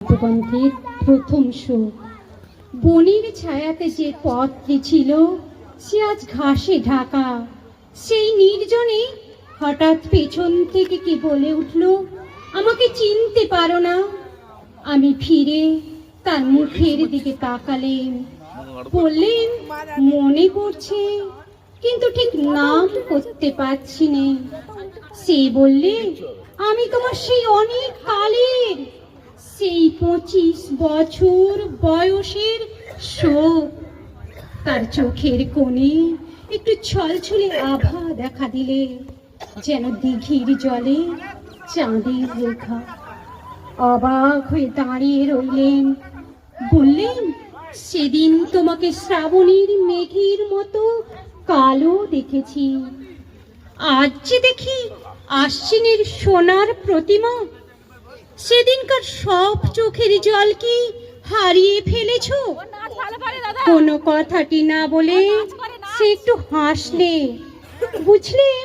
কাব্যগ্রন্থের প্রথম শোক। বনের ছায়াতে যে পথটি ছিল সে আজ ঘাসে ঢাকা। সেই নির্জনে হঠাৎ পেছন থেকে কে বলে উঠল, আমাকে চিনতে পারো না? আমি ফিরে তার মুখের দিকে তাকালেন, বললেন, মনে পড়ছে, কিন্তু ঠিক নাম করতে পারছি না। সে বললে, আমি তোমার সেই অনেক কালের, সেই 25 বছর বয়সের শোক। তার চোখের কোণে একটু ছলছলে আভা দেখা দিলে, যেন দিঘির জলে চাঁদের রেখা। অবাক হয়ে দাঁড়িয়ে রইলেন, বললেন, সেদিন তোমাকে শ্রাবণীর মেঘের মতো কালো দেখেছি, আজ যে দেখি আশ্বিনের সোনার প্রতিমা। সেদিনকার সব চোখের জল কি হারিয়ে ফেলেছ? কোনো কথাটি না বলে সে একটু হাসলে। বুঝলেন,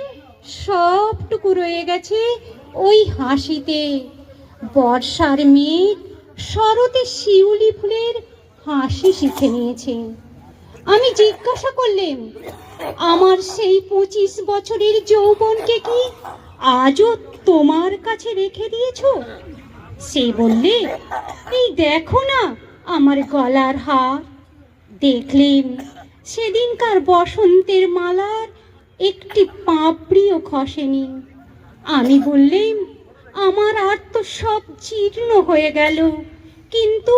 সবটুকু রয়ে গেছে ওই হাসিতে। বর্ষার মেঘ শরতে শিউলি ফুলের হাসি শিখে নিয়েছে। আমি জিজ্ঞাসা করলেন, আমার সেই 25 বছরের যৌবনকে কি আজও তোমার কাছে রেখে দিয়েছো? সে বললে, এই দেখো না আমার গলার হার। দেখলেন, সেদিনকার বসন্তের মালার একটি পাপড়িও খসেনি। আমি বললেন, আমার আর তো সব জীর্ণ হয়ে গেল, কিন্তু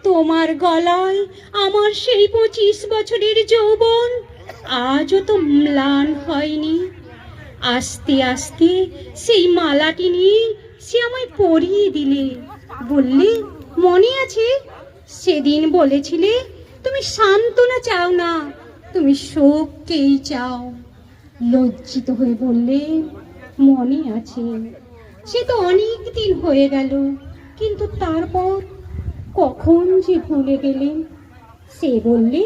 তোমার গলায় আমার সেই 25 বছরের যৌবন আজও তো ম্লান হয়নি। আস্তে আস্তে সেই মালাটি নিয়ে সে আমায় পরিয়ে দিলে। বললে, মনে আছে সেদিন বলেছিলে তুমি সান্ত্বনা চাও না, তুমি শোককেই চাও। লজ্জিত হয়ে বললে, মনে আছে, সে তো অনেক দিন হয়ে গেল, কিন্তু তারপর কখন যে ভুলে গেলেন। সে বললে,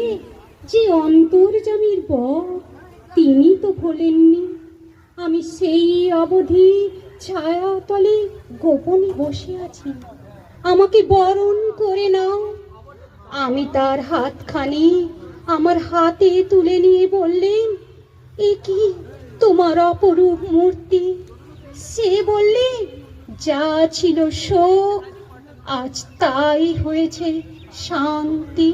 যে অন্তর্যামীর বর তিনি তো ভোলেননি। আমি সেই অবধি ছায়াতলে গোপনে বসে আছি, আমাকে বরণ করে নাও। আমি তার হাতখানি আমার হাতে তুলে নিয়ে বললেন, এ কি তোমার অপরূপ মূর্তি? সে বললে, যা ছিল শোক আজ তাই হয়েছে শান্তি।